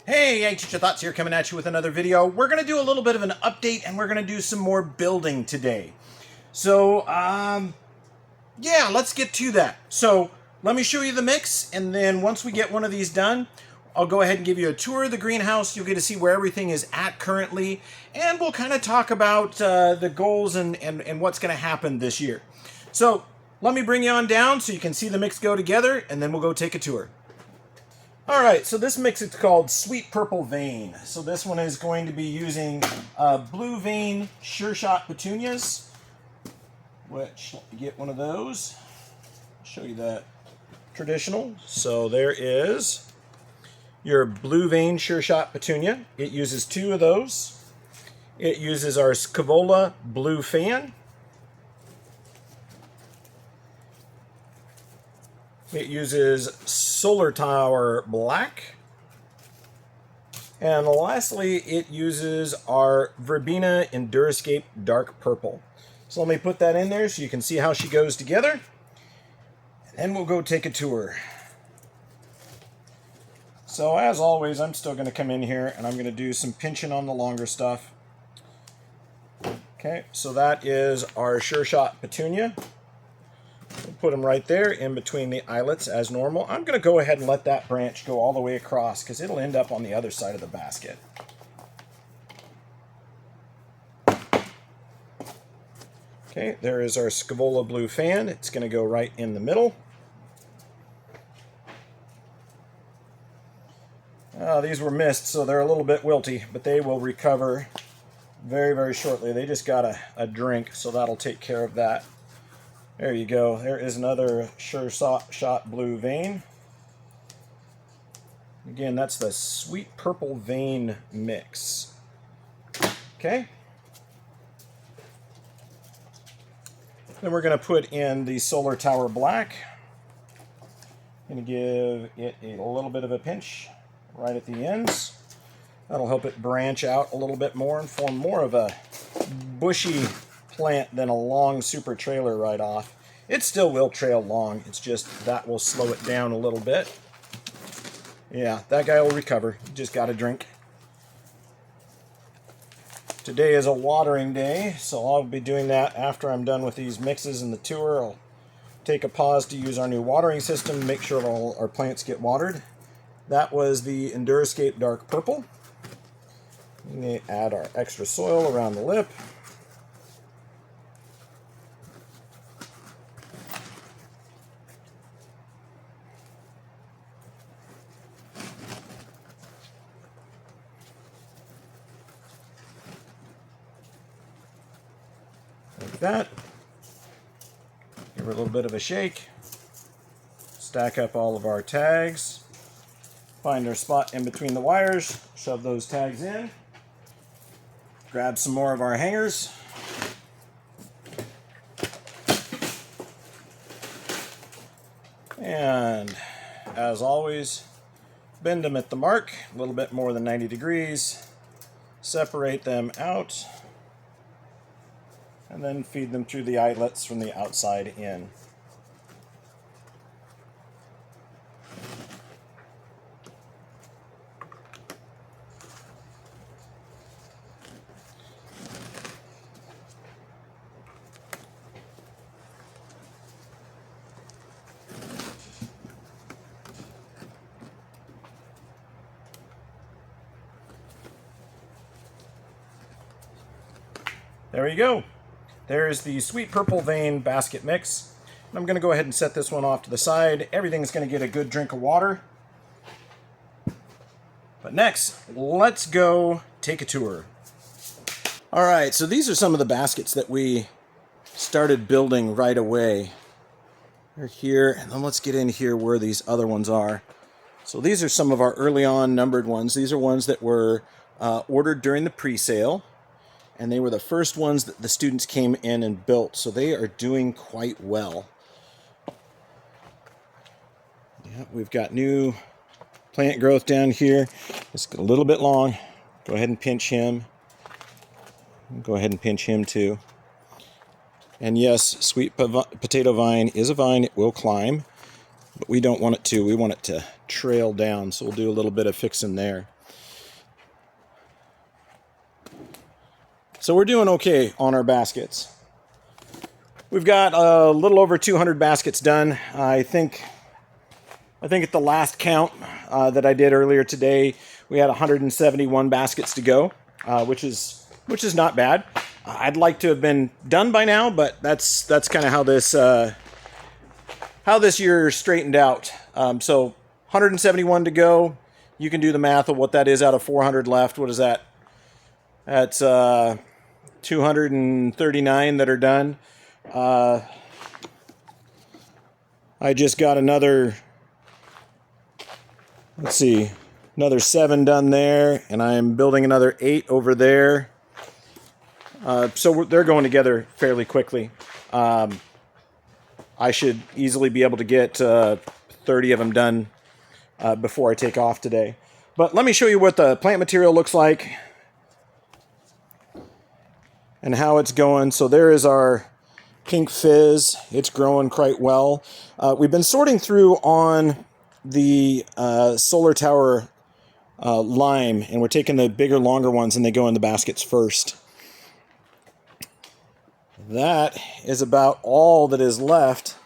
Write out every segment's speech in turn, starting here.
Hey, Teacher Thoughts here, coming at you with another video. We're going to do a little bit of an update, and we're going to do some more building today. So, yeah, let's get to that. So, let me show you the mix, and then once we get one of these done, I'll go ahead and give you a tour of the greenhouse. You'll get to see where everything is at currently, and we'll kind of talk about the goals and what's going to happen this year. So, let me bring you on down so you can see the mix go together, and then we'll go take a tour. Alright, so this mix is called Sweet Purple Vein. So this one is going to be using Blue Vein Sure Shot Petunias, which, let me get one of those. Show you that traditional. So there is your Blue Vein Sure Shot Petunia. It uses two of those. It uses our Scaevola Blue Fan. It uses Solar Tower Black. And lastly, it uses our Verbena Enduroscape Dark Purple. So let me put that in there so you can see how she goes together. And then we'll go take a tour. So as always, I'm still going to come in here and I'm going to do some pinching on the longer stuff. Okay, so that is our Sure Shot Petunia. We'll put them right there in between the eyelets as normal. I'm going to go ahead and let that branch go all the way across because it'll end up on the other side of the basket. Okay, there is our Scaevola Blue Fan. It's going to go right in the middle. These were missed, so they're a little bit wilty, but they will recover very, very shortly. They just got a drink, so that'll take care of that. There you go. There is another Sure Shot Blue Vein. Again, that's the Sweet Purple Vein mix. Okay. Then we're going to put in the Solar Tower Black. Going to give it a little bit of a pinch right at the ends. That'll help it branch out a little bit more and form more of a bushy plant than a long super trailer right off. It still will trail long, it's just that will slow it down a little bit. Yeah, that guy will recover. You just got to drink. Today is a watering day, so I'll be doing that after I'm done with these mixes and the tour. I'll take a pause to use our new watering system, make sure all our plants get watered. That was the Enduroscape Dark Purple. We need to add our extra soil around the lip. Like that. Give her a little bit of a shake. Stack up all of our tags. Find our spot in between the wires. Shove those tags in. Grab some more of our hangers. And as always, bend them at the mark, a little bit more than 90 degrees. Separate them out. And then feed them through the eyelets from the outside in. There you go. There's the Sweet Purple Vein basket mix. I'm going to go ahead and set this one off to the side. Everything's going to get a good drink of water. But next, let's go take a tour. All right, so these are some of the baskets that we started building right away. They're here, and then let's get in here where these other ones are. So these are some of our early on numbered ones. These are ones that were ordered during the pre-sale. And they were the first ones that the students came in and built, so they are doing quite well. Yeah, we've got new plant growth down here. It's a little bit long. Go ahead and pinch him. Go ahead and pinch him too. And yes, sweet potato vine is a vine. It will climb, but we don't want it to. We want it to trail down, so we'll do a little bit of fixing there. So we're doing okay on our baskets. We've got a little over 200 baskets done. I think at the last count that I did earlier today, we had 171 baskets to go, which is not bad. I'd like to have been done by now, but that's kind of how this year straightened out. So 171 to go. You can do the math of what that is out of 400 left. What is that? That's 239 that are done. I just got another, let's see, another 7 done there, and I'm building another 8 over there. So they're going together fairly quickly. I should easily be able to get 30 of them done before I take off today. But let me show you what the plant material looks like and how it's going. So there is our pink fizz. It's growing quite well. We've been sorting through on the solar tower lime, and we're taking the bigger, longer ones, and they go in the baskets first. That is about all that is left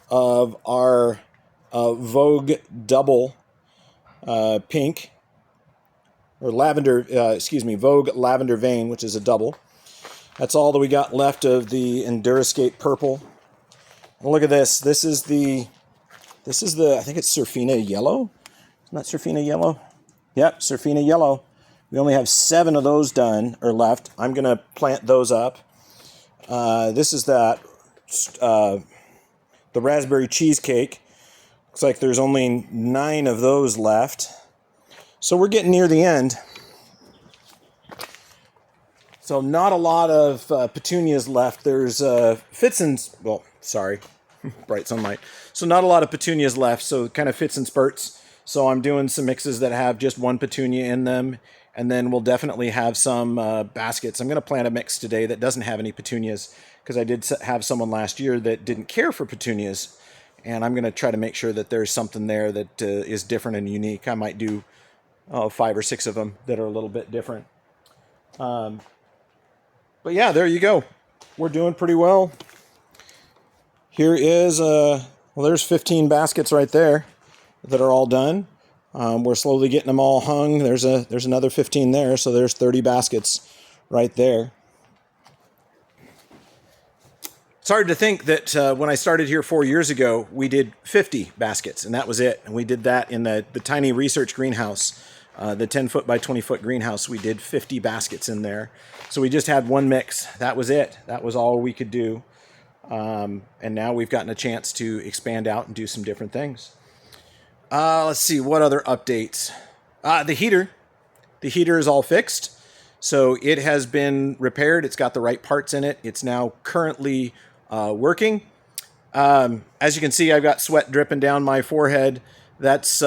of our Vogue double pink, or lavender, Vogue lavender vein, which is a double. That's all that we got left of the Enduroscape purple. And look at this. This is the, I think it's Surfina yellow. Isn't that Surfina yellow? Yep, Surfina yellow. We only have 7 of those done, or left. I'm going to plant those up. This is that, the raspberry cheesecake. Looks like there's only 9 of those left. So we're getting near the end. So not a lot of petunias left. There's fits and, well, sorry, bright sunlight. So not a lot of petunias left, so it kind of fits in spurts. So I'm doing some mixes that have just 1 petunia in them, and then we'll definitely have some baskets. I'm going to plant a mix today that doesn't have any petunias, because I did have someone last year that didn't care for petunias, and I'm going to try to make sure that there's something there that is different and unique. I might do 5 or 6 of them that are a little bit different. But yeah, there you go. We're doing pretty well. Here is, well, there's 15 baskets right there that are all done. We're slowly getting them all hung. There's another 15 there, so there's 30 baskets right there. It's hard to think that when I started here 4 years ago, we did 50 baskets, and that was it. And we did that in the tiny research greenhouse, the 10-foot by 20-foot greenhouse. We did 50 baskets in there. So we just had 1 mix. That was it. That was all we could do. And now we've gotten a chance to expand out and do some different things. Let's see, what other updates? The heater. The heater is all fixed. So it has been repaired. It's got the right parts in it. It's now currently working. As you can see, I've got sweat dripping down my forehead. That's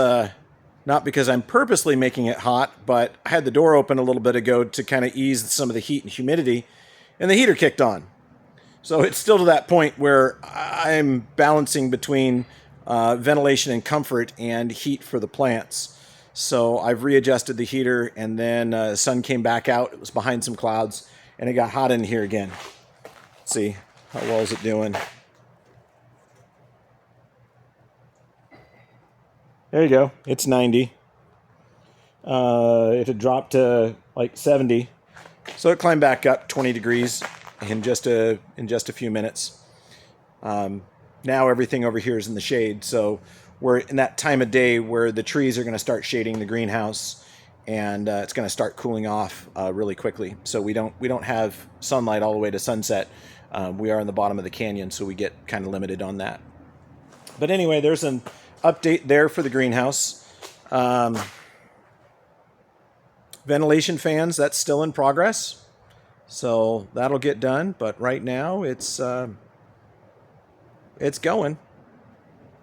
not because I'm purposely making it hot, but I had the door open a little bit ago to kind of ease some of the heat and humidity, and the heater kicked on. So it's still to that point where I'm balancing between ventilation and comfort and heat for the plants. So I've readjusted the heater, and then the sun came back out. It was behind some clouds, and it got hot in here again. Let's see, how well is it doing? There you go. It's 90. It had dropped to like 70. So it climbed back up 20 degrees in just a few minutes. Now everything over here is in the shade. So we're in that time of day where the trees are going to start shading the greenhouse, and it's going to start cooling off really quickly. So we don't have sunlight all the way to sunset. We are in the bottom of the canyon, so we get kind of limited on that. But anyway, there's an update there for the greenhouse. Ventilation fans, that's still in progress. So that'll get done, but right now it's going.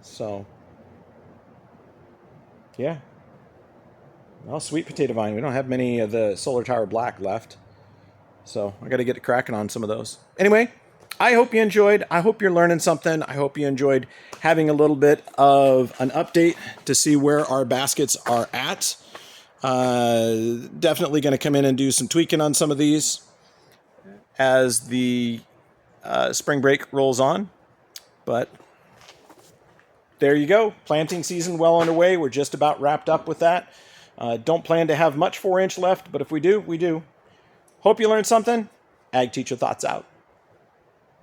So yeah. Well, sweet potato vine. We don't have many of the solar tower black left. So I got to get cracking on some of those. Anyway, I hope you enjoyed. I hope you're learning something. I hope you enjoyed having a little bit of an update to see where our baskets are at. Definitely going to come in and do some tweaking on some of these. as the spring break rolls on. But there you go. Planting season well underway. We're just about wrapped up with that. Don't plan to have much 4-inch left, but if we do, we do. Hope you learned something. Ag Teacher Thoughts out.